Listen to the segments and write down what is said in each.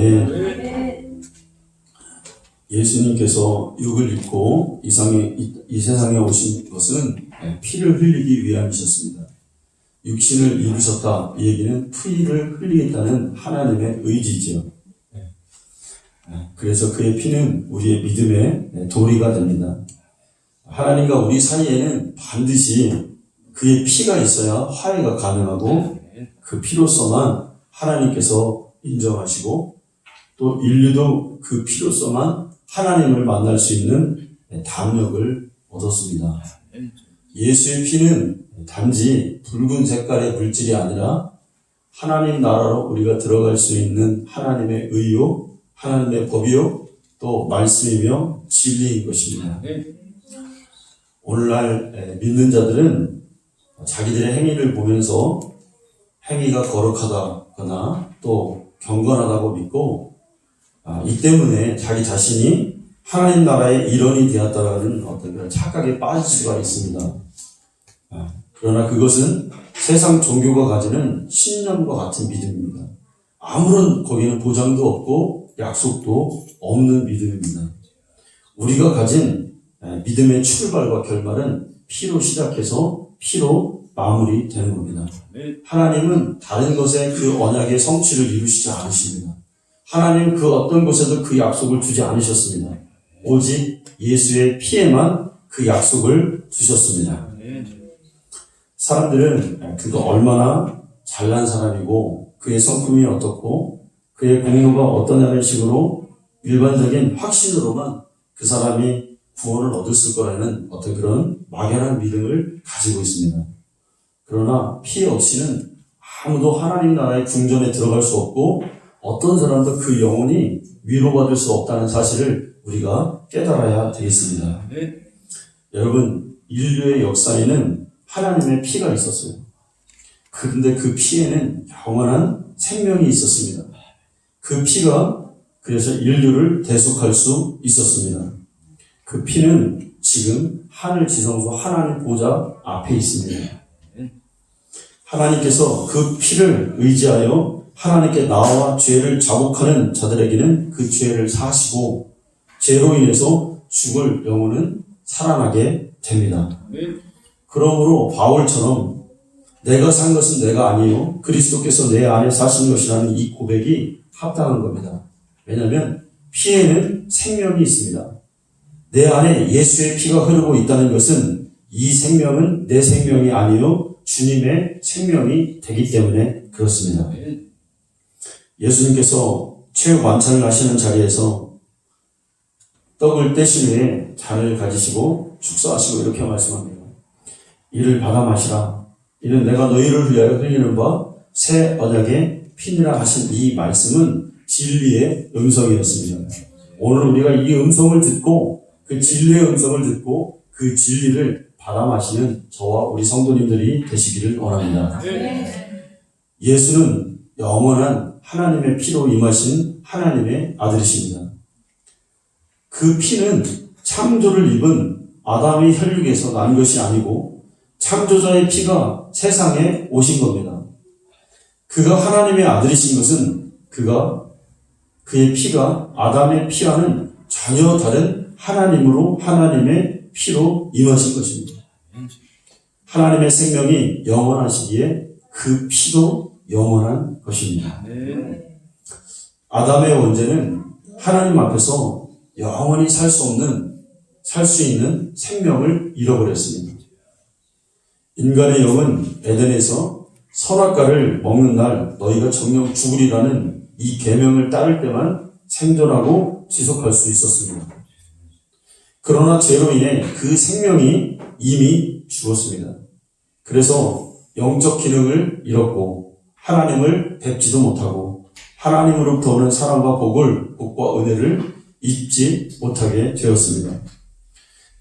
아멘. 예수님께서 육을 입고 이 세상에 오신 것은 피를 흘리기 위함이셨습니다. 육신을 입으셨다. 이 얘기는 피를 흘리겠다는 하나님의 의지죠. 그래서 그의 피는 우리의 믿음의 도리가 됩니다. 하나님과 우리 사이에는 반드시 그의 피가 있어야 화해가 가능하고 그 피로서만 하나님께서 인정하시고 또 인류도 그 피로서만 하나님을 만날 수 있는 담력을 얻었습니다. 예수의 피는 단지 붉은 색깔의 물질이 아니라 하나님 나라로 우리가 들어갈 수 있는 하나님의 의요, 하나님의 법이요, 또 말씀이며 진리인 것입니다. 오늘날 믿는 자들은 자기들의 행위를 보면서 행위가 거룩하다거나 또 경건하다고 믿고 이 때문에 자기 자신이 하나님 나라의 일원이 되었다는 어떤 그런 착각에 빠질 수가 있습니다. 그러나 그것은 세상 종교가 가지는 신념과 같은 믿음입니다. 아무런 거기는 보장도 없고 약속도 없는 믿음입니다. 우리가 가진 믿음의 출발과 결말은 피로 시작해서 피로 마무리되는 겁니다. 하나님은 다른 것에 그 언약의 성취를 이루시지 않으십니다. 하나님은 그 어떤 곳에도 그 약속을 두지 않으셨습니다. 오직 예수의 피에만 그 약속을 두셨습니다. 사람들은 그가 얼마나 잘난 사람이고 그의 성품이 어떻고 그의 공로가 어떠냐는 식으로 일반적인 확신으로만 그 사람이 구원을 얻을 거라는 어떤 그런 막연한 믿음을 가지고 있습니다. 그러나 피 없이는 아무도 하나님 나라의 궁전에 들어갈 수 없고 어떤 사람도 그 영혼이 위로받을 수 없다는 사실을 우리가 깨달아야 되겠습니다. 여러분, 인류의 역사에는 하나님의 피가 있었어요. 그런데 그 피에는 영원한 생명이 있었습니다. 그 피가 그래서 인류를 대속할 수 있었습니다. 그 피는 지금 하늘 지성소 하나님 보좌 앞에 있습니다. 하나님께서 그 피를 의지하여 하나님께 나와 죄를 자복하는 자들에게는 그 죄를 사하시고 죄로 인해서 죽을 영혼은 살아나게 됩니다. 그러므로 바울처럼 내가 산 것은 내가 아니요 그리스도께서 내 안에 사신 것이라는 이 고백이 합당한 겁니다. 왜냐하면 피에는 생명이 있습니다. 내 안에 예수의 피가 흐르고 있다는 것은 이 생명은 내 생명이 아니요 주님의 생명이 되기 때문에 그렇습니다. 예수님께서 최후 만찬을 하시는 자리에서 떡을 떼신 후에 잔을 가지시고 축사하시고 이렇게 말씀합니다. 이를 받아 마시라. 이는 내가 너희를 위하여 흘리는 바 새 언약의 피니라 하신 이 말씀은 진리의 음성이었습니다. 오늘 우리가 이 음성을 듣고 그 진리의 음성을 듣고 그 진리를 받아 마시는 저와 우리 성도님들이 되시기를 원합니다. 예수는 영원한 하나님의 피로 임하신 하나님의 아들이십니다. 그 피는 창조를 입은 아담의 혈육에서 난 것이 아니고 창조자의 피가 세상에 오신 겁니다. 그가 하나님의 아들이신 것은 그의 피가 아담의 피와는 전혀 다른 하나님으로 하나님의 피로 임하신 것입니다. 하나님의 생명이 영원하시기에 그 피도 영원한 것입니다. 아담의 원죄는 하나님 앞에서 영원히 살 수 있는 생명을 잃어버렸습니다. 인간의 영은 에덴에서 선악과를 먹는 날 너희가 정녕 죽으리라는 이 계명을 따를 때만 생존하고 지속할 수 있었습니다. 그러나 죄로 인해 그 생명이 이미 죽었습니다. 그래서 영적 기능을 잃었고 하나님을 뵙지도 못하고 하나님으로부터 오는 사랑과 복과 은혜를 잊지 못하게 되었습니다.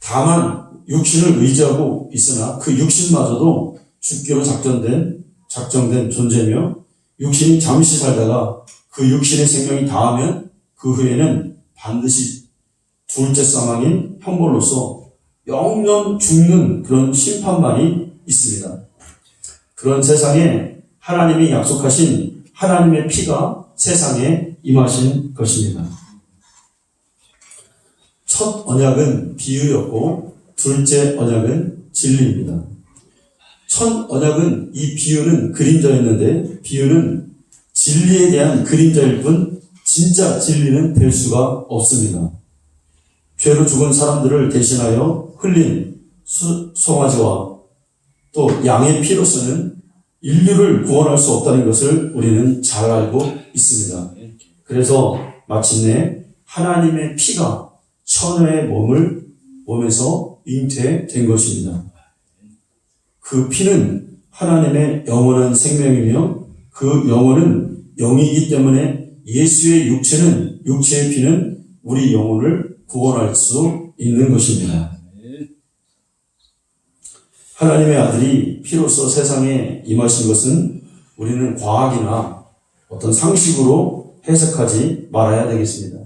다만 육신을 의지하고 있으나 그 육신마저도 죽기로 작정된 존재며 육신이 잠시 살다가 그 육신의 생명이 다하면 그 후에는 반드시 둘째 사망인 형벌로서 영영 죽는 그런 심판만이 있습니다. 그런 세상에 하나님이 약속하신 하나님의 피가 세상에 임하신 것입니다. 첫 언약은 비유였고 둘째 언약은 진리입니다. 첫 언약은 이 비유는 그림자였는데 비유는 진리에 대한 그림자일 뿐 진짜 진리는 될 수가 없습니다. 죄로 죽은 사람들을 대신하여 흘린 송아지와 또 양의 피로서는 인류를 구원할 수 없다는 것을 우리는 잘 알고 있습니다. 그래서 마침내 하나님의 피가 처녀의 몸에서 잉태된 것입니다. 그 피는 하나님의 영원한 생명이며 그 영혼은 영이기 때문에 예수의 육체의 피는 우리 영혼을 구원할 수 있는 것입니다. 하나님의 아들이 피로써 세상에 임하신 것은 우리는 과학이나 어떤 상식으로 해석하지 말아야 되겠습니다.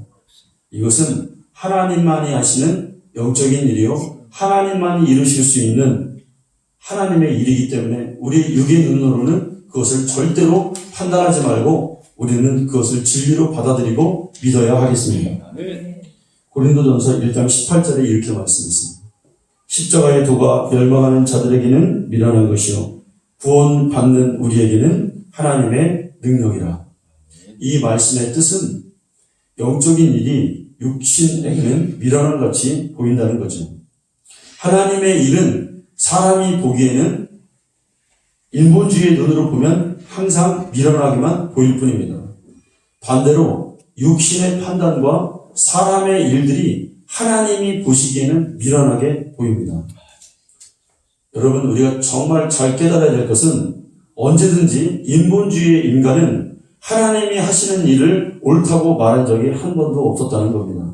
이것은 하나님만이 하시는 영적인 일이요 하나님만이 이루실 수 있는 하나님의 일이기 때문에 우리 육의 눈으로는 그것을 절대로 판단하지 말고 우리는 그것을 진리로 받아들이고 믿어야 하겠습니다. 고린도전서 1장 18절에 이렇게 말씀했습니다. 십자가의 도가 멸망하는 자들에게는 미련한 것이요 구원받는 우리에게는 하나님의 능력이라. 이 말씀의 뜻은 영적인 일이 육신에게는 미련한 같이 보인다는 거죠. 하나님의 일은 사람이 보기에는 인본주의의 눈으로 보면 항상 미련하게만 보일 뿐입니다. 반대로 육신의 판단과 사람의 일들이 하나님이 보시기에는 미련하게 보입니다. 여러분, 우리가 정말 잘 깨달아야 될 것은 언제든지 인본주의의 인간은 하나님이 하시는 일을 옳다고 말한 적이 한 번도 없었다는 겁니다.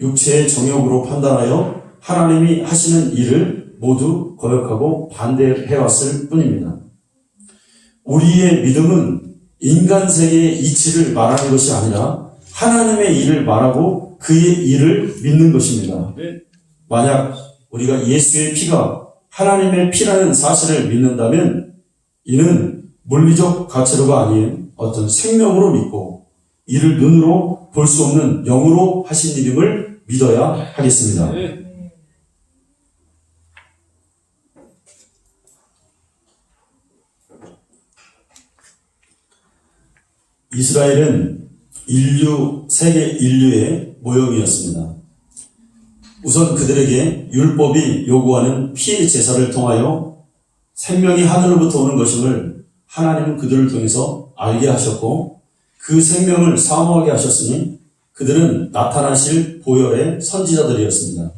육체의 정욕으로 판단하여 하나님이 하시는 일을 모두 거역하고 반대해왔을 뿐입니다. 우리의 믿음은 인간 세계의 이치를 말하는 것이 아니라 하나님의 일을 말하고 그의 일을 믿는 것입니다. 만약 우리가 예수의 피가 하나님의 피라는 사실을 믿는다면 이는 물리적 가치로가 아닌 어떤 생명으로 믿고 이를 눈으로 볼 수 없는 영으로 하신 일임을 믿어야 하겠습니다. 이스라엘은 세계 인류의 모형이었습니다. 우선 그들에게 율법이 요구하는 피의 제사를 통하여 생명이 하늘로부터 오는 것임을 하나님은 그들을 통해서 알게 하셨고 그 생명을 사모하게 하셨으니 그들은 나타나실 보혈의 선지자들이었습니다.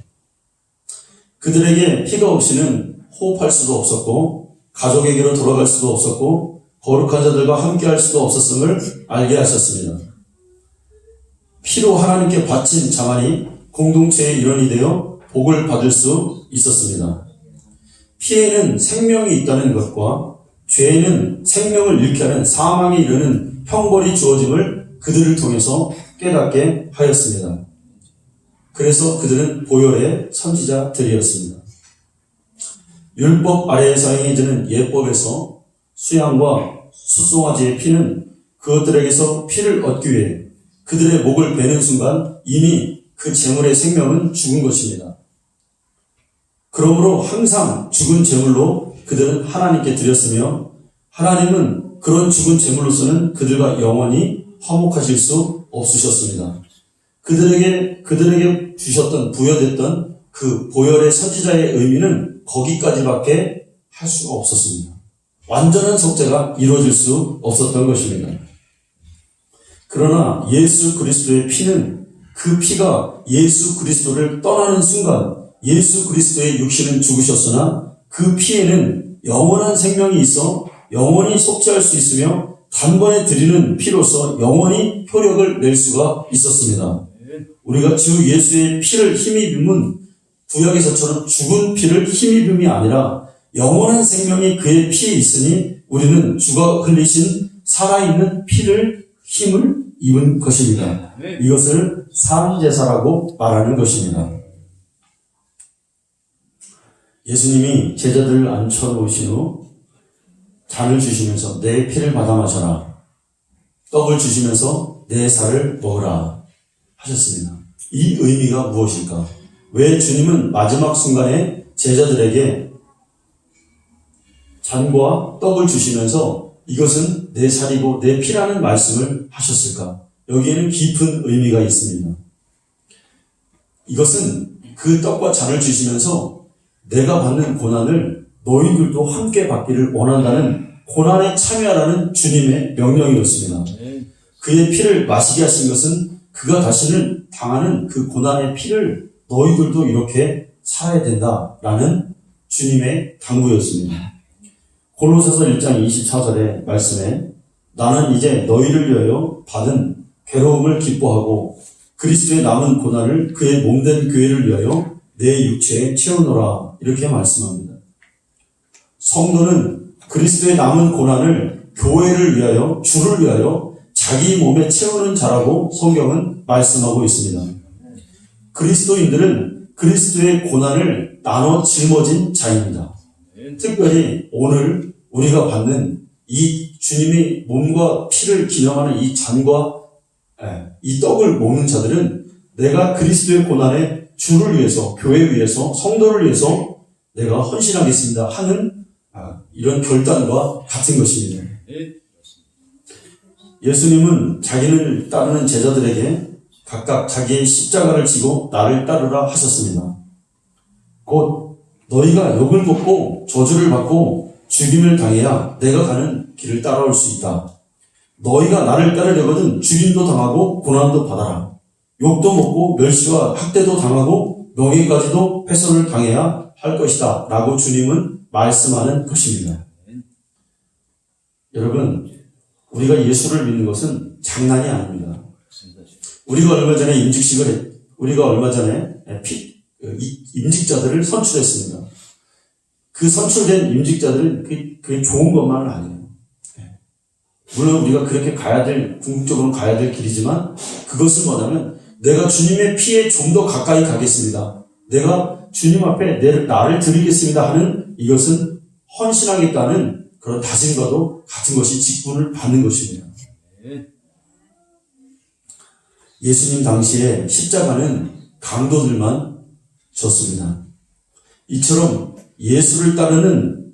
그들에게 피가 없이는 호흡할 수도 없었고 가족에게로 돌아갈 수도 없었고 거룩한 자들과 함께할 수도 없었음을 알게 하셨습니다. 피로 하나님께 바친 자만이 공동체의 일원이 되어 복을 받을 수 있었습니다. 피에는 생명이 있다는 것과 죄에는 생명을 잃게 하는 사망에 이르는 형벌이 주어짐을 그들을 통해서 깨닫게 하였습니다. 그래서 그들은 보혈의 선지자들이었습니다. 율법 아래에 사용해지는 예법에서 수양과 숫송아지의 피는 그것들에게서 피를 얻기 위해 그들의 목을 베는 순간 이미 그 제물의 생명은 죽은 것입니다. 그러므로 항상 죽은 제물로 그들은 하나님께 드렸으며 하나님은 그런 죽은 제물로서는 그들과 영원히 화목하실 수 없으셨습니다. 그들에게 주셨던 부여됐던 그 보혈의 선지자의 의미는 거기까지밖에 할 수가 없었습니다. 완전한 속죄가 이루어질 수 없었던 것입니다. 그러나 예수 그리스도의 피는 그 피가 예수 그리스도를 떠나는 순간 예수 그리스도의 육신은 죽으셨으나 그 피에는 영원한 생명이 있어 영원히 속죄할 수 있으며 단번에 드리는 피로서 영원히 효력을 낼 수가 있었습니다. 우리가 주 예수의 피를 힘입음은 구약에서처럼 죽은 피를 힘입음이 아니라 영원한 생명이 그의 피에 있으니 우리는 주가 흘리신 살아있는 힘을 입은 것입니다. 이것을 산제사라고 말하는 것입니다. 예수님이 제자들을 앉혀놓으신 후 잔을 주시면서 내 피를 받아 마셔라. 떡을 주시면서 내 살을 먹으라 하셨습니다. 이 의미가 무엇일까? 왜 주님은 마지막 순간에 제자들에게 잔과 떡을 주시면서 이것은 내 살이고 내 피라는 말씀을 하셨을까? 여기에는 깊은 의미가 있습니다. 이것은 그 떡과 잔을 주시면서 내가 받는 고난을 너희들도 함께 받기를 원한다는 고난에 참여하라는 주님의 명령이었습니다. 그의 피를 마시게 하신 것은 그가 자신을 당하는 그 고난의 피를 너희들도 이렇게 살아야 된다라는 주님의 당부였습니다. 골로새서 1장 24절의 말씀에 나는 이제 너희를 위하여 받은 괴로움을 기뻐하고 그리스도의 남은 고난을 그의 몸된 교회를 위하여 내 육체에 채우노라 이렇게 말씀합니다. 성도는 그리스도의 남은 고난을 교회를 위하여 주를 위하여 자기 몸에 채우는 자라고 성경은 말씀하고 있습니다. 그리스도인들은 그리스도의 고난을 나눠 짊어진 자입니다. 특별히 오늘 우리가 받는 이 주님의 몸과 피를 기념하는 이 잔과 이 떡을 먹는 자들은 내가 그리스도의 고난에 주를 위해서, 교회 위해서, 성도를 위해서 내가 헌신하겠습니다 하는 이런 결단과 같은 것입니다. 예수님은 자기를 따르는 제자들에게 각각 자기의 십자가를 지고 나를 따르라 하셨습니다. 곧 너희가 욕을 먹고 저주를 받고 죽임을 당해야 내가 가는 길을 따라올 수 있다. 너희가 나를 따르려거든 죽임도 당하고 고난도 받아라. 욕도 먹고 멸시와 학대도 당하고 명예까지도 훼손을 당해야 할 것이다 라고 주님은 말씀하는 것입니다. 여러분, 우리가 예수를 믿는 것은 장난이 아닙니다. 우리가 얼마 전에 임직자들을 선출했습니다. 그 선출된 임직자들은 그게 좋은 것만은 아니에요. 물론 우리가 그렇게 궁극적으로 가야 될 길이지만 그것은 뭐냐면 내가 주님의 피에 좀 더 가까이 가겠습니다. 내가 주님 앞에 나를 드리겠습니다 하는 이것은 헌신하겠다는 그런 다짐과도 같은 것이 직분을 받는 것입니다. 예수님 당시에 십자가는 강도들만 졌습니다. 이처럼 예수를 따르려면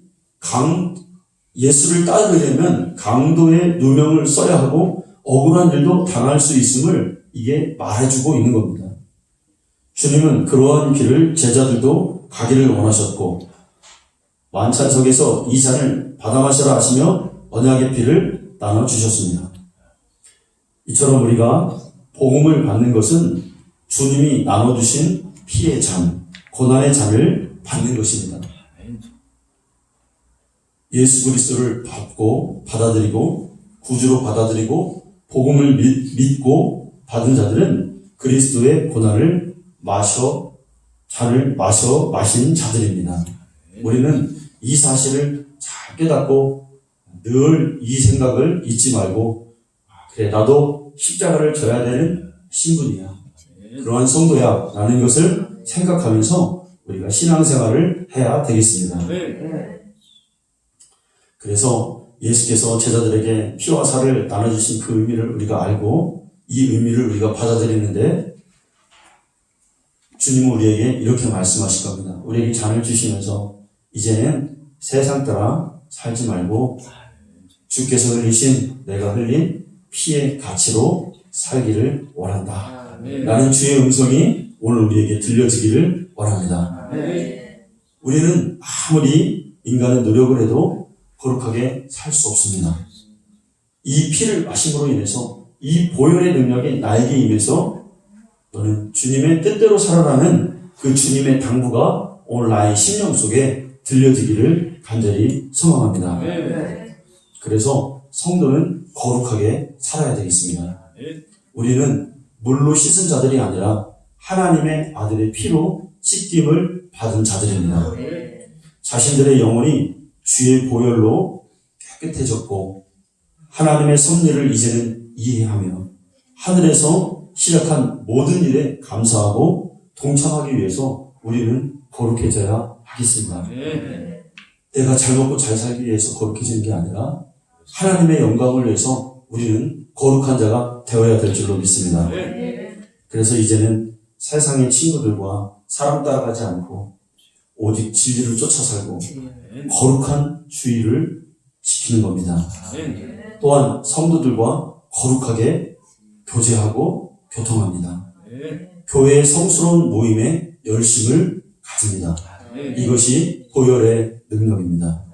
강도의 누명을 써야 하고 억울한 일도 당할 수 있음을 이게 말해주고 있는 겁니다. 주님은 그러한 길을 제자들도 가기를 원하셨고 만찬석에서 이 잔을 받아 마시라 하시며 언약의 피를 나눠주셨습니다. 이처럼 우리가 복음을 받는 것은 주님이 나눠주신 피의 잔, 고난의 잔을 받는 것입니다. 예수 그리스도를 받아들이고 구주로 받아들이고 복음을 믿고 받은 자들은 그리스도의 고난을 마신 자들입니다. 우리는 이 사실을 잘 깨닫고 늘 이 생각을 잊지 말고 그래 나도 십자가를 져야 되는 신분이야. 그러한 성도야 라는 것을 생각하면서 우리가 신앙생활을 해야 되겠습니다. 그래서 예수께서 제자들에게 피와 살을 나눠주신 그 의미를 우리가 알고 이 의미를 우리가 받아들이는데 주님은 우리에게 이렇게 말씀하실 겁니다. 우리에게 잔을 주시면서 이제는 세상 따라 살지 말고 주께서 흘리신 내가 흘린 피의 가치로 살기를 원한다. 라는 주의 음성이 오늘 우리에게 들려지기를 원합니다. 우리는 아무리 인간의 노력을 해도 거룩하게 살 수 없습니다. 이 피를 마심으로 인해서 이 보혈의 능력이 나에게 임해서 너는 주님의 뜻대로 살아라는 그 주님의 당부가 오늘 나의 심령 속에 들려지기를 간절히 소망합니다. 그래서 성도는 거룩하게 살아야 되겠습니다. 우리는 물로 씻은 자들이 아니라 하나님의 아들의 피로 씻김을 받은 자들입니다. 자신들의 영혼이 주의 보혈로 깨끗해졌고 하나님의 섭리를 이제는 이해하며 하늘에서 시작한 모든 일에 감사하고 동참하기 위해서 우리는 거룩해져야 하겠습니다. 내가 잘 먹고 잘 살기 위해서 거룩해지는 게 아니라 하나님의 영광을 위해서 우리는 거룩한 자가 되어야 될 줄로 믿습니다. 그래서 이제는 세상의 친구들과 사람 따라가지 않고 오직 진리를 쫓아 살고 거룩한 주의를 지키는 겁니다. 또한 성도들과 거룩하게 교제하고 교통합니다. 교회의 성스러운 모임에 열심을 가집니다. 이것이 보혈의 능력입니다.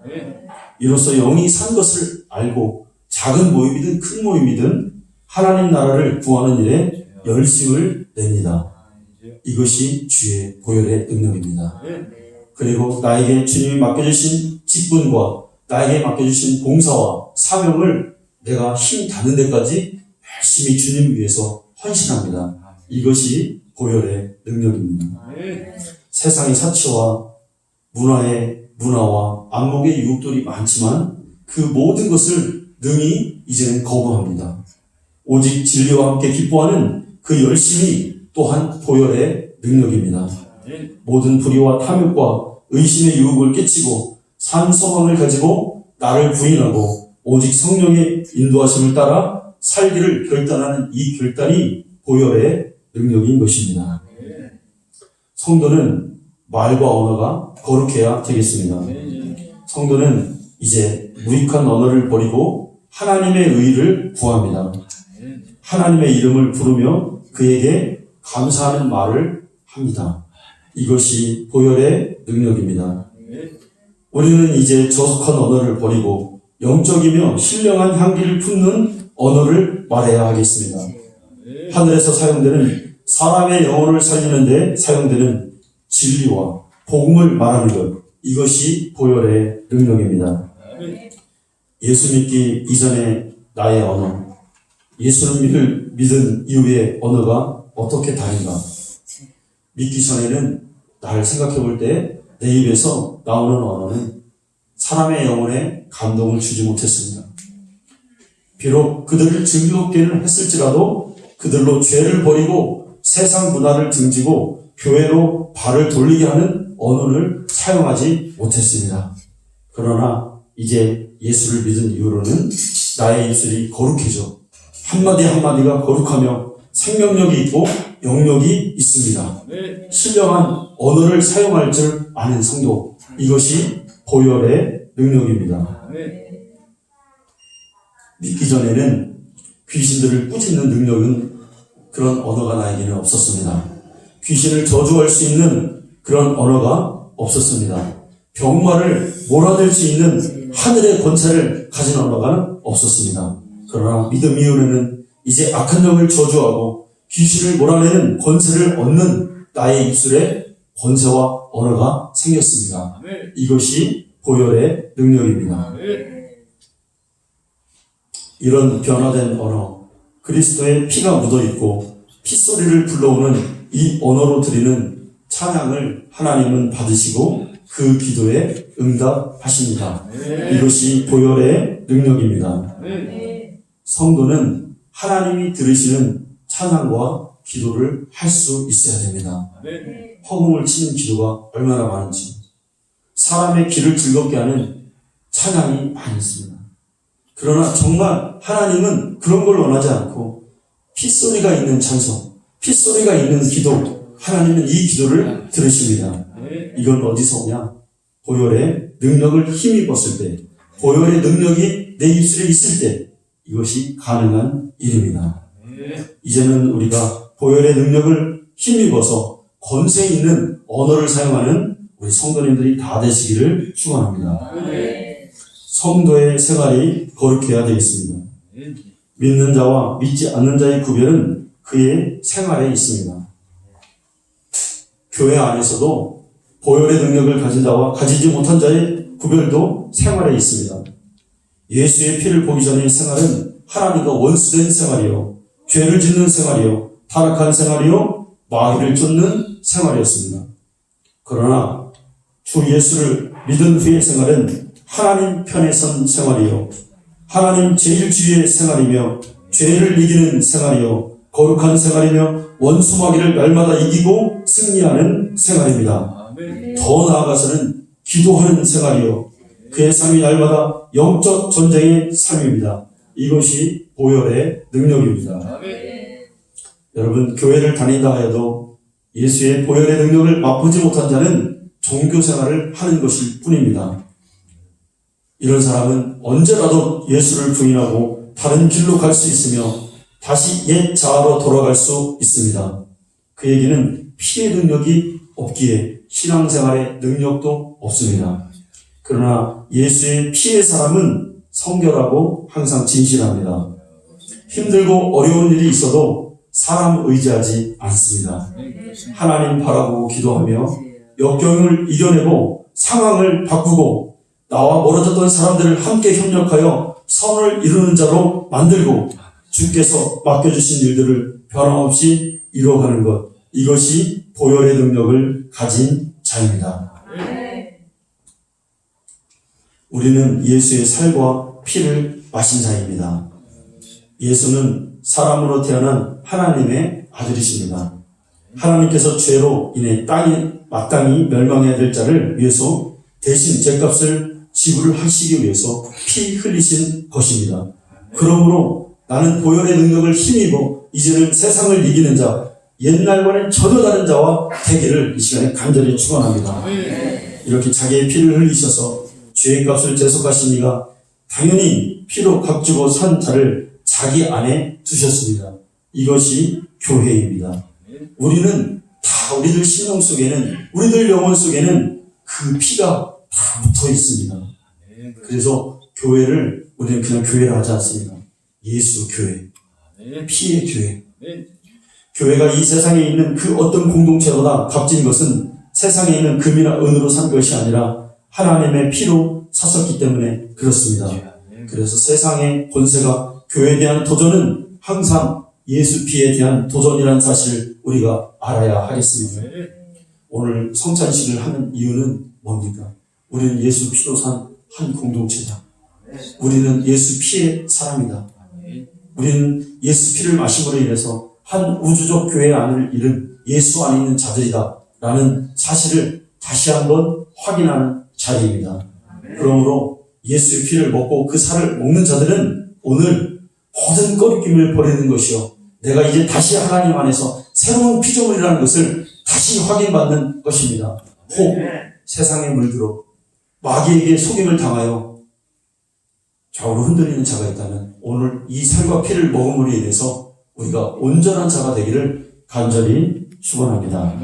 이로써 영이 산 것을 알고 작은 모임이든 큰 모임이든 하나님 나라를 구하는 일에 열심을 냅니다. 이것이 주의 보혈의 능력입니다. 그리고 나에게 주님이 맡겨주신 직분과 나에게 맡겨주신 봉사와 사명을 내가 힘 닿는 데까지 열심히 주님 위해서 헌신합니다. 이것이 보혈의 능력입니다. 세상의 사치와 문화와 안목의 유혹들이 많지만 그 모든 것을 능히 이제는 거부합니다. 오직 진리와 함께 기뻐하는 그 열심이 또한 보혈의 능력입니다. 모든 불의와 탐욕과 의심의 유혹을 깨치고 산 소망을 가지고 나를 부인하고 오직 성령의 인도하심을 따라 살기를 결단하는 이 결단이 보혈의 능력인 것입니다. 성도는 말과 언어가 거룩해야 되겠습니다. 성도는 이제 무익한 언어를 버리고 하나님의 의를 구합니다. 하나님의 이름을 부르며 그에게 감사하는 말을 합니다. 이것이 보혈의 능력입니다. 우리는 이제 저속한 언어를 버리고 영적이며 신령한 향기를 품는 언어를 말해야 하겠습니다. 하늘에서 사용되는 사람의 영혼을 살리는 데 사용되는 진리와 복음을 말하는 것, 이것이 보혈의 능력입니다. 예수 믿기 이전에 나의 언어, 예수를 믿은 이후의 언어가 어떻게 다른가? 믿기 전에는 나를 생각해 볼 때 내 입에서 나오는 언어는 사람의 영혼에 감동을 주지 못했습니다. 비록 그들을 즐겁게는 했을지라도 그들로 죄를 버리고 세상 문화를 등지고 교회로 발을 돌리게 하는 언어를 사용하지 못했습니다. 그러나 이제 예수를 믿은 이후로는 나의 입술이 거룩해져 한마디 한마디가 거룩하며 생명력이 있고 영역이 있습니다. 신령한 언어를 사용할 줄 아는 성도, 이것이 보혈의 능력입니다. 믿기 전에는 귀신들을 꾸짖는 능력은 그런 언어가 나에게는 없었습니다. 귀신을 저주할 수 있는 그런 언어가 없었습니다. 병마를 몰아낼 수 있는 하늘의 권세를 가진 언어가 없었습니다. 그러나 믿음 이후에는 이제 악한 영을 저주하고 귀신을 몰아내는 권세를 얻는 나의 입술에 권세와 언어가 생겼습니다. 이것이 보혈의 능력입니다. 이런 변화된 언어, 그리스도의 피가 묻어있고 핏소리를 불러오는 이 언어로 드리는 찬양을 하나님은 받으시고 그 기도에 응답하십니다. 이것이 보혈의 능력입니다. 성도는 하나님이 들으시는 찬양과 기도를 할 수 있어야 됩니다. 허공을 치는 기도가 얼마나 많은지, 사람의 귀를 즐겁게 하는 찬양이 많이 있습니다. 그러나 정말 하나님은 그런 걸 원하지 않고 핏소리가 있는 찬송, 핏소리가 있는 기도, 하나님은 이 기도를 들으십니다. 이건 어디서 오냐? 보혈의 능력을 힘입었을 때, 보혈의 능력이 내 입술에 있을 때 이것이 가능한 일입니다. 이제는 우리가 보혈의 능력을 힘입어서 권세 있는 언어를 사용하는 우리 성도님들이 다 되시기를 축원합니다. 성도의 생활이 거룩해야 되겠습니다. 믿는 자와 믿지 않는 자의 구별은 그의 생활에 있습니다. 교회 안에서도 보혈의 능력을 가진 자와 가지지 못한 자의 구별도 생활에 있습니다. 예수의 피를 보기 전의 생활은 하나님과 원수된 생활이요, 죄를 짓는 생활이요, 타락한 생활이요, 마귀를 쫓는 생활이었습니다. 그러나 주 예수를 믿은 후의 생활은 하나님 편에 선 생활이요, 하나님 제일주의의 생활이며 죄를 이기는 생활이요, 거룩한 생활이며 원수 마귀를 날마다 이기고 승리하는 생활입니다. 더 나아가서는 기도하는 생활이요, 그의 삶이 날마다 영적 전쟁의 삶입니다. 이것이 보혈의 능력입니다. 여러분, 교회를 다닌다 하여도 예수의 보혈의 능력을 맛보지 못한 자는 종교 생활을 하는 것일 뿐입니다. 이런 사람은 언제라도 예수를 부인하고 다른 길로 갈 수 있으며 다시 옛 자아로 돌아갈 수 있습니다. 그에게는 피의 능력이 없기에 신앙생활의 능력도 없습니다. 그러나 예수의 피의 사람은 성결하고 항상 진실합니다. 힘들고 어려운 일이 있어도 사람 의지하지 않습니다. 하나님 바라보고 기도하며 역경을 이겨내고 상황을 바꾸고 나와 멀어졌던 사람들을 함께 협력하여 선을 이루는 자로 만들고 주께서 맡겨주신 일들을 변함없이 이루어가는 것, 이것이 보혈의 능력을 가진 자입니다. 우리는 예수의 살과 피를 마신 자입니다. 예수는 사람으로 태어난 하나님의 아들이십니다. 하나님께서 죄로 인해 땅이 마땅히 멸망해야 될 자를 위해서 대신 죄값을 지불을 하시기 위해서 피 흘리신 것입니다. 그러므로 나는 보혈의 능력을 힘입어 이제는 세상을 이기는 자, 옛날과는 전혀 다른 자와 되기를 이 시간에 간절히 축원합니다. 이렇게 자기의 피를 흘리셔서 죄의 값을 대속하신 이가 당연히 피로 값주고 산 자를 자기 안에 두셨습니다. 이것이 교회입니다. 우리는 다 우리들 심령 속에는, 우리들 영혼 속에는 그 피가 다 붙어 있습니다. 그래서 교회를 우리는 그냥 교회라 하지 않습니다. 예수 교회, 피의 교회. 교회가 이 세상에 있는 그 어떤 공동체보다 값진 것은 세상에 있는 금이나 은으로 산 것이 아니라 하나님의 피로 샀었기 때문에 그렇습니다. 그래서 세상의 권세가 교회에 대한 도전은 항상 예수 피에 대한 도전이라는 사실을 우리가 알아야 하겠습니다. 오늘 성찬식을 하는 이유는 뭡니까? 우리는 예수 피로 산 한 공동체다. 우리는 예수 피의 사람이다. 우리는 예수 피를 마심으로 인해서 한 우주적 교회 안을 이룬 예수 안에 있는 자들이다 라는 사실을 다시 한번 확인하는 자리입니다. 그러므로 예수의 피를 먹고 그 살을 먹는 자들은 오늘 모든 꺼리낌을 버리는 것이요, 내가 이제 다시 하나님 안에서 새로운 피조물이라는 것을 다시 확인받는 것입니다. 혹 세상에 물들어 마귀에게 속임을 당하여 좌우로 흔들리는 자가 있다면 오늘 이 살과 피를 먹음으로 인해서 우리가 온전한 자가 되기를 간절히 축원합니다.